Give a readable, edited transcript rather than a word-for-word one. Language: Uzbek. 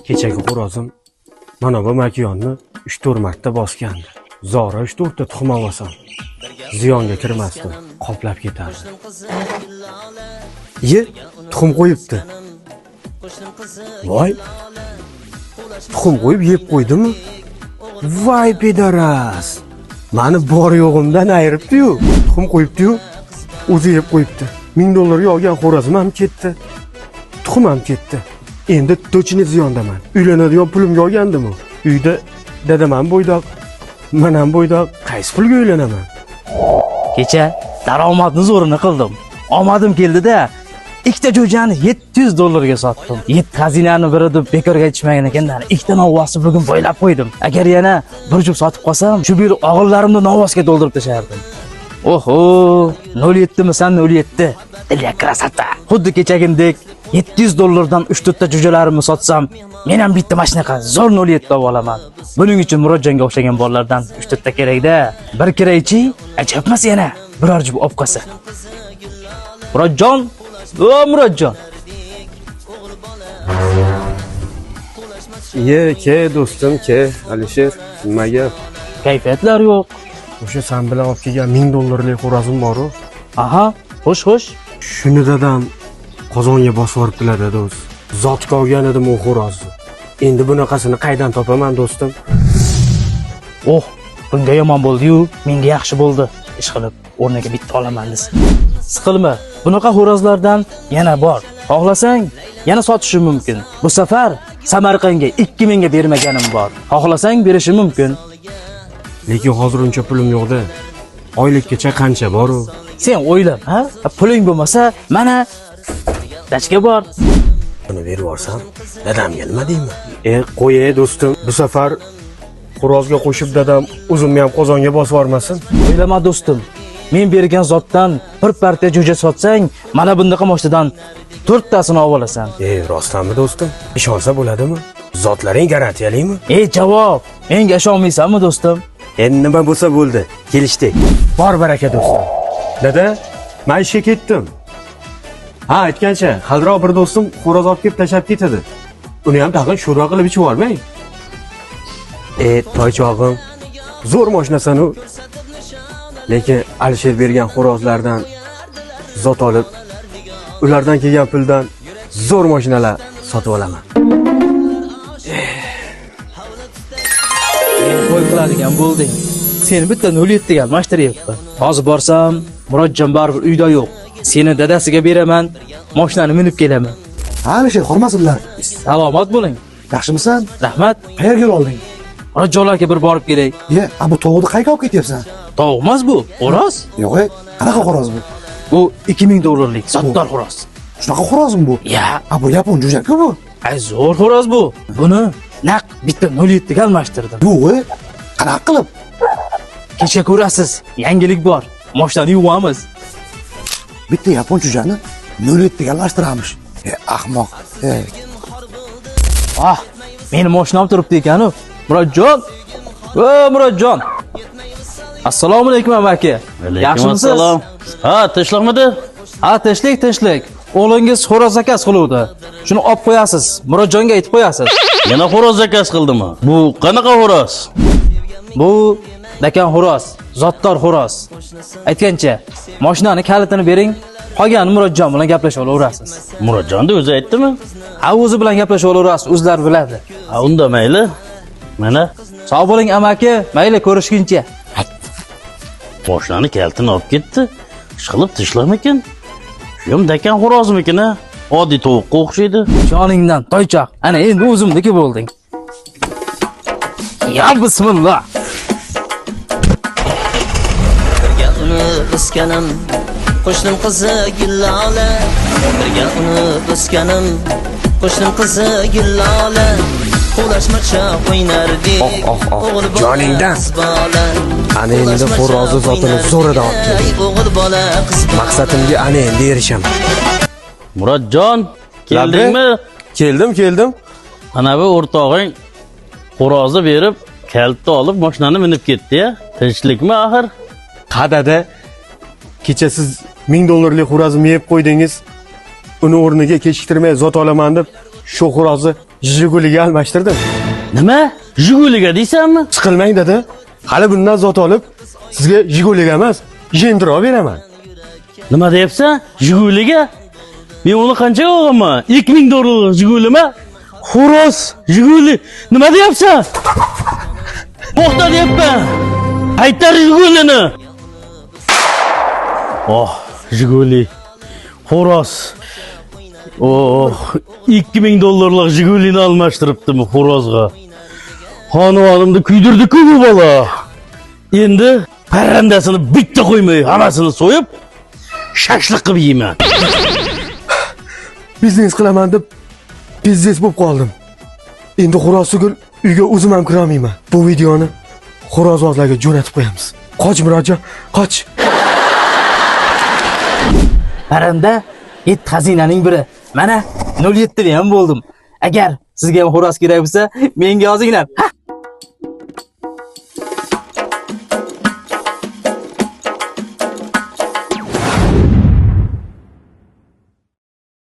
Kechagi xo'rozim mana bu makonni 3-4 marta bosgandi. Zora 3-4 ta tuxum olsam, ziyonga kirmasdi, qoplab ketardi. Tuxum qo'yibdi. Voy! Tuxum qo'yib yeb qo'ydimi? Voy pedaras! Mani bor yo'g'imdan ayiribdi-yu, tuxum qo'yibdi-yu, o'zi yeb qo'yibdi. $1000 olgan xo'rozim ham ketdi. Tuxum ham ketdi. Endi to'chini ziyondaman. Uylanadigan pulim yo'g'andim-u. Uyda dadam ham bo'ydoq, men ham bo'ydoq. Qaysi pulga uylanaman? Kecha daromadni zo'rini qildim. Omadim keldi-da, ikkita jo'jani $700 ga sotdim. 7 xazinani biri deb bekorga aytishmagan ekan-da. Ikkita novvosni bugun bo'ylab qo'ydim. Agar yana bir jup sotib qolsam, shu bir o'g'illarimni novvosga to'ldirib tashardim. Oho, 07 misan 07. Ilya krasata. Xuddi kechagindek $700 dan 3-4 ta jo'jalarimni sotsam, men ham bitta mashinaqa zo'r 07 olib olaman. Buning uchun Murodjonga o'xshagan bolalardan 3-4 ta kerak-da. Bir kiraychi, ajabmas yana. Biror jup olib qolsa. Murodjon, Murodjon. Ke do'stim, ke Alisher, nimaga? Kayfiyatlar yo'q. O'sha sen bilan olib kelgan $1000 xo'rozim bor-ku. Aha, xo'sh. Shuni dadam qozonga bosib yuboribdilar-da do'st. Zotga olgan edim u xo'rozni. Endi bunaqasini qaydan topaman do'stim? Oh, bunga yomon bo'ldi-yu, menga yaxshi bo'ldi. Ishqilib, o'rniga bitta olaman desa. Siqilma, bunaqa xo'rozlardan yana bor. Xohlasang, yana sotishim mumkin. Bu safar Samarqandga 2000 ga bermaganim bor. Xohlasang berishim mumkin. Lekin hozir uncha pulim yo'q-da. Oylikgacha qancha bor-u? Sen o'ylab, ha? Puling bo'lmasa, mana dachka bor. Buni berib yuborsam, dadamga nima deyman? Qo'y do'stim, bu safar xo'rozga qo'shib dadam o'zimni ham qozonga bosib yubormasin. O'ylama do'stim. Men bergan zotdan bir partiya jo'ja sotsang, mana bundaqa moshtadan 4 tasini olib olasan. Rostdanmi do'stim? Ishonsa bo'ladimi? Zotlaring garantiyalimi? Javob. Menga ishonmaysanmi do'stim? Endi nima bo'lsa bo'ldi. Kelishdik. Bor baraka do'stim. Dada, men ishga ketdim. Ha, aytgancha, xalroq bir do'stim xo'roz olib kelib tashab ketadi. Uni ham tag'in sho'rva qilib ichib olmang. Toychog'im, zo'r mashinasan-u. Lekin Alisher bergan xo'rozlardan zot olib, ulardan kelgan puldan zo'r mashinalar sotib olaman. Qo'y qiladigan bo'lding. Seni bitta 07 ga almashtiryapman. Hozir borsam, Murodjon baribir uyda yo'q. Seni dadasiga beraman, mashinani minib kelaman. Alisher, xormasinlar. Salomat bo'ling. Yaxshimisan? Rahmat. Qayerga olding? Murodjonlarga bir borib kelay. Bu tovuqni qayerga olib ketyapsan? Tovuq emas bu, xo'roz. Yo'q, qanaqa xo'roz bu? Bu $2000 zotdor xo'roz. Shunaqa xo'rozmi bu? Bu yapon jo'jak-ku bu. Zo'r xo'roz bu. Buni naq bitta 07 ga almashtirdim. Bu, qanaqa qilib? Kecha ko'rasiz, yangilik bor. Mashinani yuvamiz. Bitta yapon jo'jani 07 ga almashtiramiz. Ahmoq. Meni mashinam turibdi ekan-ku. Murodjon. Murodjon. Assalomu alaykum amaki. Yaxshimisiz? Assalom. Ha, tinchlikmidi? Ha, tinchlik. O'g'lingiz xo'roz zakaz qiluvdi. Shuni olib qo'yasiz. Murodjonga aytib qo'yasiz. Yana xo'roz zakaz qildimi? Bu qanaqa xo'roz? Bu dakan xo'roz, zotdor xo'roz. Aytgancha, mashinani kalitini bering, qolganini Murodjon bilan gaplashib olaverasiz. Murodjonni o'zi aytdimi? Ha, o'zi bilan gaplashib olaverasiz, o'zlari biladi. Ha, unda mayli. Mana Sog' bo'ling amaki, mayli ko'rishguncha. mashinani kalitini olib ketdi. Ishqilib tishlamikin? Shu ham dakan xo'rozmikin-a? Oddiy tovuqqa o'xshaydi. Joningdan toychoq. Ana endi o'zimniki bo'lding. Ya bismillah. Birga uni o'sganim, qo'shnim qizi Gillola. Birga uni o'sganim, qo'shnim qizi Gillola. Qo'lashmacha o'ynardik. Joningdan. Ana endi xo'rozni zotini zo'ridan olib keldim. O'g'il bola qiz. Maqsadimga ana endi erishaman. Murodjon, keldingmi? Keldim. Ana bu o'rtog'ing xo'rozni berib, kalitni olib mashinani minib ketdi-ya. Tinchlikmi axir? Qadada kecha siz $1000 xo'rozni yeb qo'ydingiz. Uni o'rniga kechiktirmay zot olaman deb shu xo'rozni Jiguliga almashtirdim. Nima? Jiguliga deysanmi? Siqilmang dedi. Hali bundan zot olib, sizga Jiguliga emas, Gentra beraman. Nima deyapsan? Jiguliga? Men uni qanchaga olganman? 2000 dollarlik Jigulimi? Xo'roz, Jiguli. Nima deyapsan? To'xta deyapman. Qaytar Jigulini. Oh, Jiguli. Xo'roz. Oh, 2000 dollarlik Jigulini almashtiribdimi xo'rozga? Xonadonimni kuydirdi-ku bu bola. Endi parrandasini bitta qo'ymay, hammasini so'yib, shashliq qilib yeyman. Biznes qilaman deb biznes bo'lib qoldim. Endi xo'roz sugul uyga o'zim ham kira olmayman. Bu videoni xo'rozbozlarga jo'natib qo'yamiz. Qoch Murodjon, qoch. Parranda 7 xazinaning biri. Mana 07 ham bo'ldim. Agar sizga ham xo'roz kerak bo'lsa, menga yozinglar.